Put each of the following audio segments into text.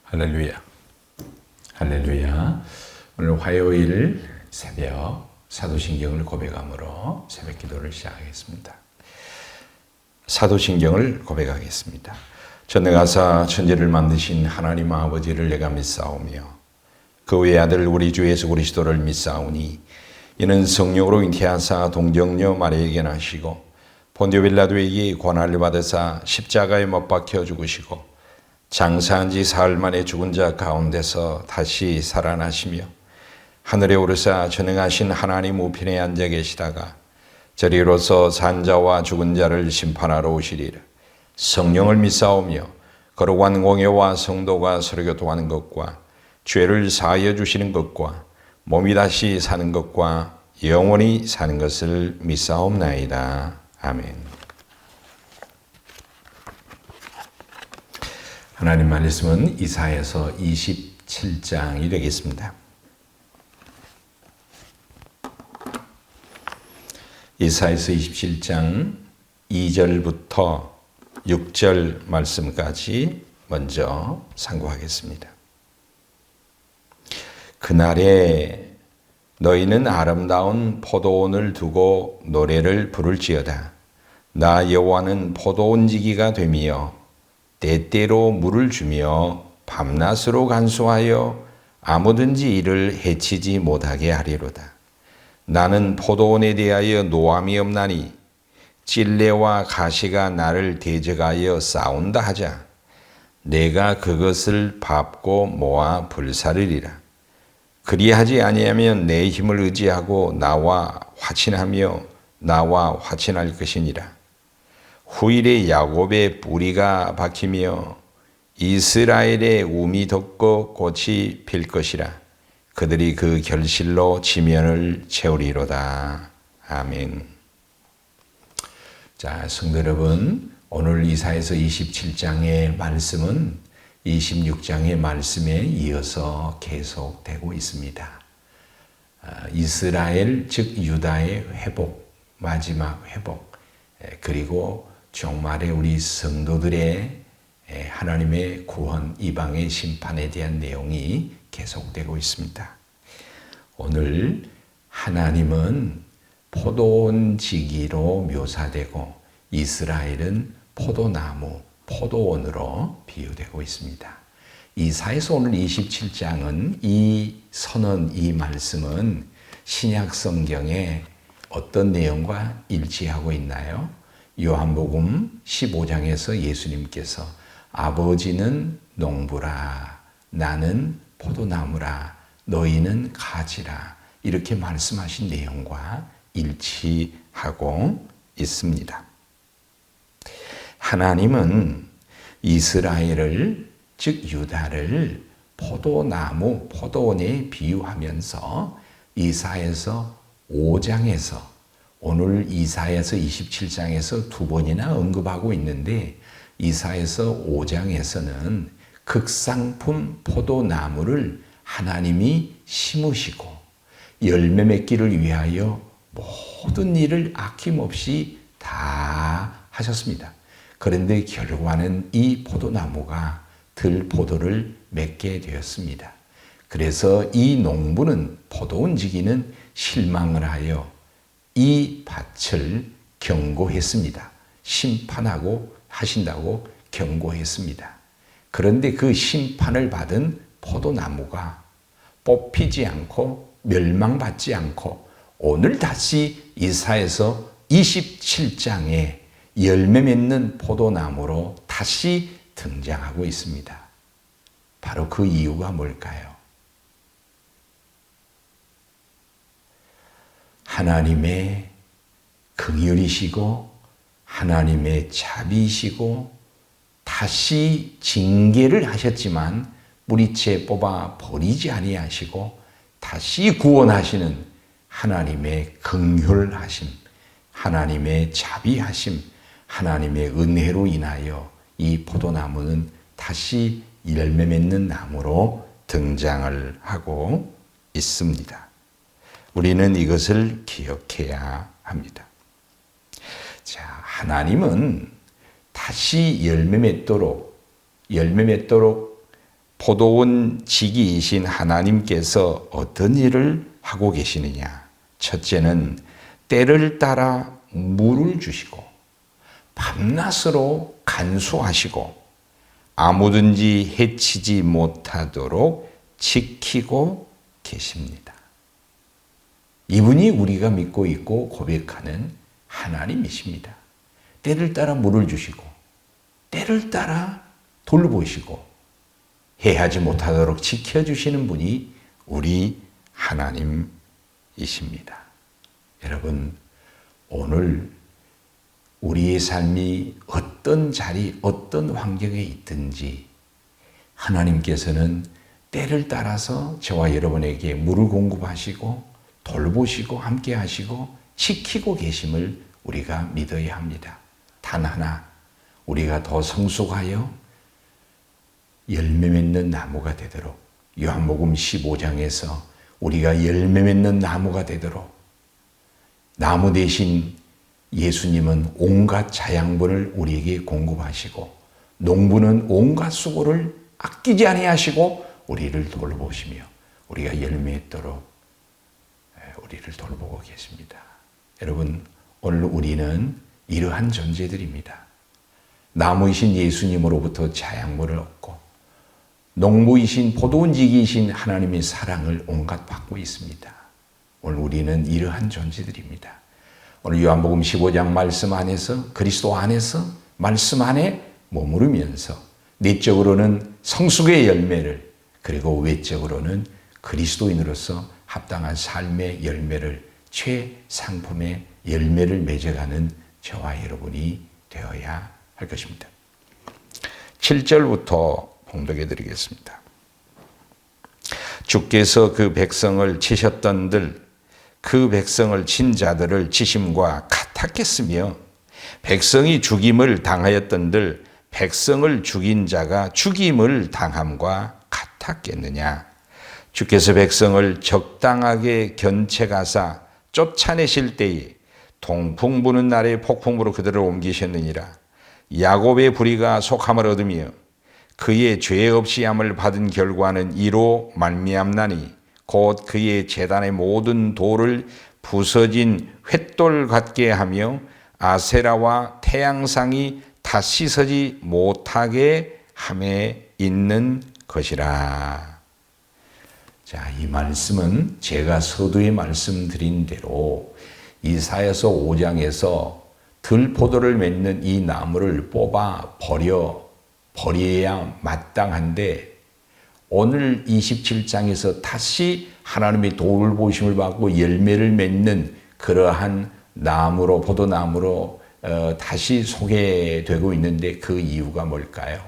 할렐루야. 할렐루야. 오늘 화요일 새벽 사도신경을 고백함으로 새벽 기도를 시작하겠습니다. 사도신경을 고백하겠습니다. 전능하사 천지를 만드신 하나님 아버지를 내가 믿사오며 그 외아들 우리 주 예수 그리스도를 믿사오니 이는 성령으로 잉태하사 동정녀 마리아에게 나시고 본디오 빌라도에게 권한을 받으사 십자가에 못 박혀 죽으시고 장사한 지 사흘 만에 죽은 자 가운데서 다시 살아나시며 하늘에 오르사 전능하신 하나님 우편에 앉아 계시다가 저리로서 산 자와 죽은 자를 심판하러 오시리라. 성령을 믿사오며 거룩한 공예와 성도가 서로 교통하는 것과 죄를 사하여 주시는 것과 몸이 다시 사는 것과 영원히 사는 것을 믿사옵나이다. 아멘. 하나님 말씀은 이사야서 27장이 되겠습니다. 이사야서 27장 2절부터 6절 말씀까지 먼저 상고하겠습니다. 그날에 너희는 아름다운 포도원을 두고 노래를 부를지어다. 나 여호와는 포도원 지기가 되며 때때로 물을 주며 밤낮으로 간수하여 아무든지 이를 해치지 못하게 하리로다. 나는 포도원에 대하여 노함이 없나니 찔레와 가시가 나를 대적하여 싸운다 하자. 내가 그것을 밟고 모아 불사르리라. 그리하지 아니하면 내 힘을 의지하고 나와 화친하며 나와 화친할 것이니라. 후일에 야곱의 뿌리가 박히며 이스라엘의 움이 돋고 꽃이 필 것이라. 그들이 그 결실로 지면을 채우리로다. 아멘. 자, 성도 여러분, 오늘 이사야서 27장의 말씀은 26장의 말씀에 이어서 계속되고 있습니다. 이스라엘 즉 유다의 회복, 마지막 회복, 그리고 종말의 우리 성도들의 하나님의 구원, 이방의 심판에 대한 내용이 계속되고 있습니다. 오늘 하나님은 포도원 지기로 묘사되고 이스라엘은 포도나무, 포도원으로 비유되고 있습니다. 이사야서 오늘 27장은 이 선언, 이 말씀은 신약 성경에 어떤 내용과 일치하고 있나요? 요한복음 15장에서 예수님께서 아버지는 농부라, 나는 포도나무라, 너희는 가지라, 이렇게 말씀하신 내용과 일치하고 있습니다. 하나님은 이스라엘을, 즉 유다를 포도나무, 포도원에 비유하면서 이사야서 5장에서 오늘 이사야서 27장에서 두 번이나 언급하고 있는데 이사야서 5장에서는 극상품 포도나무를 하나님이 심으시고 열매 맺기를 위하여 모든 일을 아낌없이 다 하셨습니다. 그런데 결과는 이 포도나무가 들포도를 맺게 되었습니다. 그래서 이 농부는, 포도원 지기는 실망을 하여 이 밭을 경고했습니다. 심판하고 하신다고 경고했습니다. 그런데 그 심판을 받은 포도나무가 뽑히지 않고 멸망받지 않고 오늘 다시 이사야서 27장에 열매 맺는 포도나무로 다시 등장하고 있습니다. 바로 그 이유가 뭘까요? 하나님의 긍휼이시고 하나님의 자비이시고 다시 징계를 하셨지만 무리채 뽑아 버리지 아니하시고 다시 구원하시는 하나님의 긍휼하심, 하나님의 자비하심, 하나님의 은혜로 인하여 이 포도나무는 다시 열매 맺는 나무로 등장을 하고 있습니다. 우리는 이것을 기억해야 합니다. 자, 하나님은 다시 열매 맺도록 포도원 지기이신 하나님께서 어떤 일을 하고 계시느냐? 첫째는 때를 따라 물을 주시고 밤낮으로 간수하시고 아무든지 해치지 못하도록 지키고 계십니다. 이분이 우리가 믿고 있고 고백하는 하나님이십니다. 때를 따라 물을 주시고 때를 따라 돌보시고 해하지 못하도록 지켜주시는 분이 우리 하나님이십니다. 여러분, 오늘 우리의 삶이 어떤 자리, 어떤 환경에 있든지 하나님께서는 때를 따라서 저와 여러분에게 물을 공급하시고 돌보시고 함께 하시고 지키고 계심을 우리가 믿어야 합니다. 단 하나, 우리가 더 성숙하여 열매 맺는 나무가 되도록, 요한복음 15장에서 우리가 열매 맺는 나무가 되도록, 나무 대신 예수님은 온갖 자양분을 우리에게 공급하시고 농부는 온갖 수고를 아끼지 아니하시고 우리를 돌보시며 우리가 열매맺도록 우리를 돌보고 계십니다. 여러분, 오늘 우리는 이러한 존재들입니다. 나무이신 예수님으로부터 자양분을 얻고 농부이신 포도원지기이신 하나님의 사랑을 온갖 받고 있습니다. 오늘 우리는 이러한 존재들입니다. 오늘 요한복음 15장 말씀 안에서 그리스도 안에서 말씀 안에 머무르면서 내적으로는 성숙의 열매를 그리고 외적으로는 그리스도인으로서 합당한 삶의 열매를 최상품의 열매를 맺어가는 저와 여러분이 되어야 할 것입니다. 7절부터 봉독해 드리겠습니다. 주께서 그 백성을 치셨던들 그 백성을 친 자들을 치심과 같았겠으며 백성이 죽임을 당하였던들 백성을 죽인 자가 죽임을 당함과 같았겠느냐. 주께서 백성을 적당하게 견책하사 쫓아내실 때에 동풍 부는 날에 폭풍으로 그들을 옮기셨느니라. 야곱의 불의가 속함을 얻으며 그의 죄 없이 함을 받은 결과는 이로 말미암나니 곧 그의 제단의 모든 돌을 부서진 횃돌 같게 하며 아세라와 태양상이 다시 서지 못하게 함에 있는 것이라. 자, 이 말씀은 제가 서두에 말씀드린 대로 이사야서 5장에서 들포도를 맺는 이 나무를 뽑아 버려야 마땅한데 오늘 27장에서 다시 하나님의 돌보심을 받고 열매를 맺는 그러한 나무로, 포도나무로 다시 소개되고 있는데 그 이유가 뭘까요?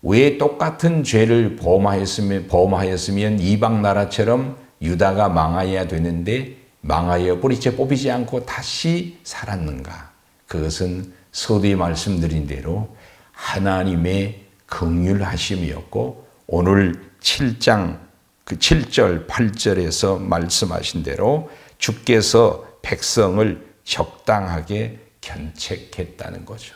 왜 똑같은 죄를 범하였으면 이방 나라처럼 유다가 망하여야 되는데 망하여 뿌리째 뽑히지 않고 다시 살았는가? 그것은 서두에 말씀드린 대로 하나님의 긍휼하심이었고 오늘 7장 그 7절 8절에서 말씀하신 대로 주께서 백성을 적당하게 견책했다는 거죠.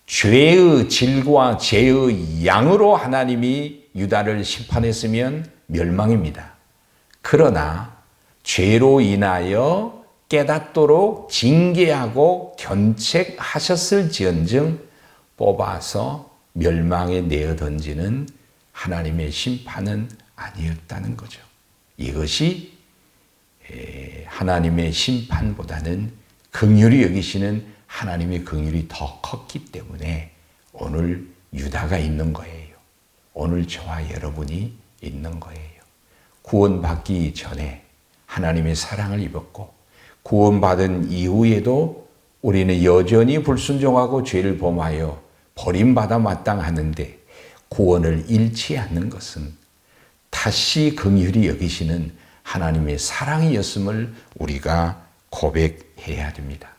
죄의 질과 죄의 양으로 하나님이 유다를 심판했으면 멸망입니다. 그러나 죄로 인하여 깨닫도록 징계하고 견책하셨을지언정 뽑아서 멸망에 내어 던지는 하나님의 심판은 아니었다는 거죠. 이것이 하나님의 심판보다는 긍휼히 여기시는 하나님의 긍휼이 더 컸기 때문에 오늘 유다가 있는 거예요. 오늘 저와 여러분이 있는 거예요. 구원받기 전에 하나님의 사랑을 입었고 구원받은 이후에도 우리는 여전히 불순종하고 죄를 범하여 버림받아 마땅하는데 구원을 잃지 않는 것은 다시 긍휼히 여기시는 하나님의 사랑이었음을 우리가 고백해야 됩니다.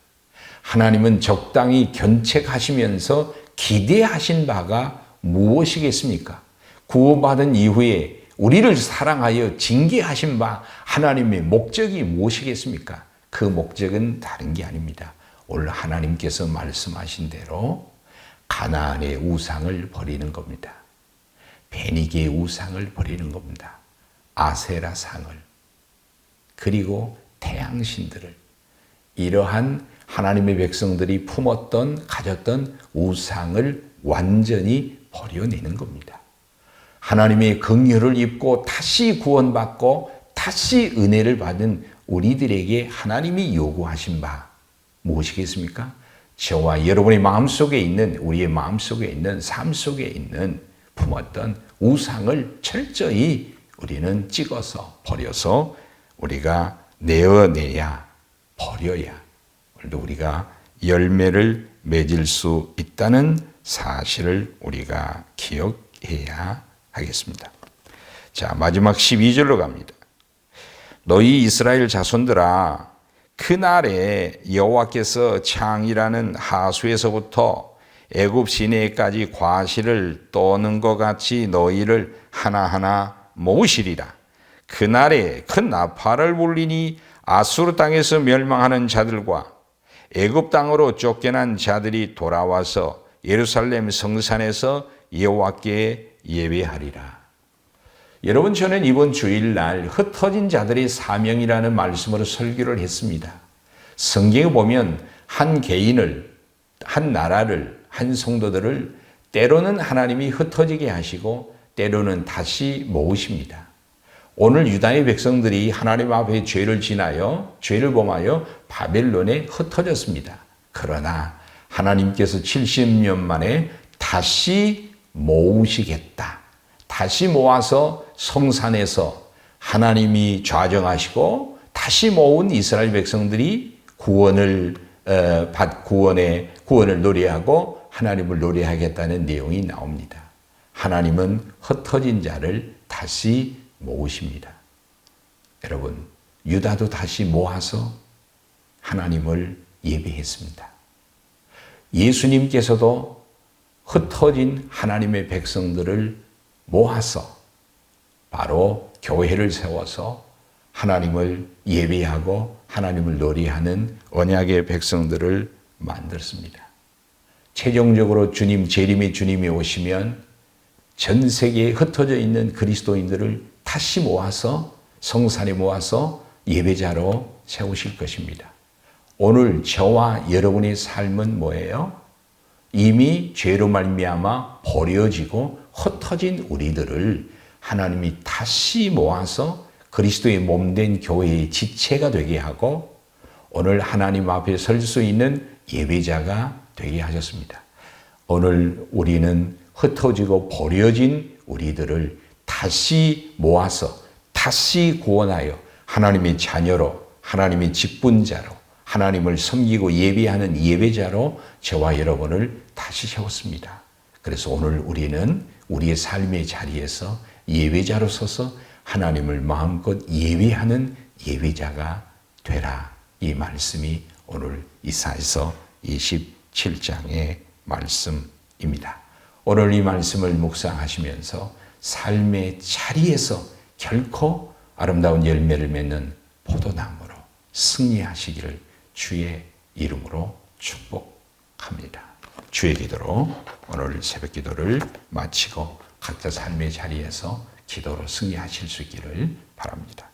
하나님은 적당히 견책하시면서 기대하신 바가 무엇이겠습니까? 구원받은 이후에 우리를 사랑하여 징계하신 바 하나님의 목적이 무엇이겠습니까? 그 목적은 다른 게 아닙니다. 오늘 하나님께서 말씀하신 대로 가나안의 우상을 버리는 겁니다. 베니게의 우상을 버리는 겁니다. 아세라 상을, 그리고 태양신들을, 이러한 하나님의 백성들이 품었던, 가졌던 우상을 완전히 버려내는 겁니다. 하나님의 긍휼을 입고 다시 구원받고 다시 은혜를 받은 우리들에게 하나님이 요구하신 바 무엇이겠습니까? 저와 여러분의 마음속에 있는, 우리의 마음속에 있는, 삶 속에 있는 품었던 우상을 철저히 우리는 찍어서 버려서 우리가 내어내야, 버려야 오늘도 우리가 열매를 맺을 수 있다는 사실을 우리가 기억해야 하겠습니다. 자, 마지막 12절로 갑니다. 너희 이스라엘 자손들아, 그날에 여호와께서 창이라는 하수에서부터 애굽 시내까지 과실을 떠는 것 같이 너희를 하나하나 모으시리라. 그날에 큰 나팔을 불리니 아수르 땅에서 멸망하는 자들과 애굽 땅으로 쫓겨난 자들이 돌아와서 예루살렘 성산에서 여호와께 예배하리라. 여러분, 저는 이번 주일날 흩어진 자들의 사명이라는 말씀으로 설교를 했습니다. 성경에 보면 한 개인을, 한 나라를, 한 성도들을 때로는 하나님이 흩어지게 하시고 때로는 다시 모으십니다. 오늘 유다의 백성들이 하나님 앞에 죄를 지나요, 죄를 범하여 바벨론에 흩어졌습니다. 그러나 하나님께서 70년 만에 다시 모으시겠다. 다시 모아서 성산에서 하나님이 좌정하시고 다시 모은 이스라엘 백성들이 구원을 노래하고 하나님을 노래하겠다는 내용이 나옵니다. 하나님은 흩어진 자를 다시 모으십니다. 여러분, 유다도 다시 모아서 하나님을 예배했습니다. 예수님께서도 흩어진 하나님의 백성들을 모아서 바로 교회를 세워서 하나님을 예배하고 하나님을 노래하는 언약의 백성들을 만들었습니다. 최종적으로 재림의 주님이 오시면 전 세계에 흩어져 있는 그리스도인들을 다시 모아서 성산에 모아서 예배자로 세우실 것입니다. 오늘 저와 여러분의 삶은 뭐예요? 이미 죄로 말미암아 버려지고 흩어진 우리들을 하나님이 다시 모아서 그리스도의 몸된 교회의 지체가 되게 하고 오늘 하나님 앞에 설 수 있는 예배자가 되게 하셨습니다. 오늘 우리는 흩어지고 버려진 우리들을 다시 모아서 다시 구원하여 하나님의 자녀로, 하나님의 직분자로, 하나님을 섬기고 예배하는 예배자로 저와 여러분을 다시 세웠습니다. 그래서 오늘 우리는 우리의 삶의 자리에서 예배자로 서서 하나님을 마음껏 예배하는 예배자가 되라. 이 말씀이 오늘 이사야서 27장의 말씀입니다. 오늘 이 말씀을 묵상하시면서 삶의 자리에서 결코 아름다운 열매를 맺는 포도나무로 승리하시기를 주의 이름으로 축복합니다. 주의 기도로 오늘 새벽 기도를 마치고 각자 삶의 자리에서 기도로 승리하실 수 있기를 바랍니다.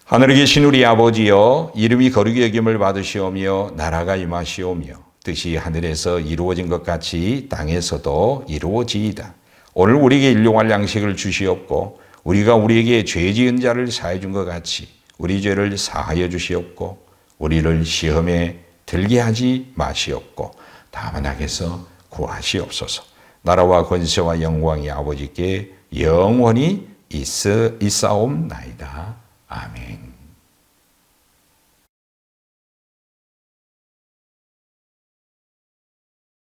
하늘에 계신 우리 아버지여, 이름이 거룩히 여김을 받으시오며 나라가 임하시오며 뜻이 하늘에서 이루어진 것 같이 땅에서도 이루어지이다. 오늘 우리에게 일용할 양식을 주시옵고 우리가 우리에게 죄 지은 자를 사해 준 것 같이 우리 죄를 사하여 주시옵고 우리를 시험에 들게 하지 마시옵고 다만 악에서 구하시옵소서. 나라와 권세와 영광이 아버지께 영원히 있사옵나이다. 아멘.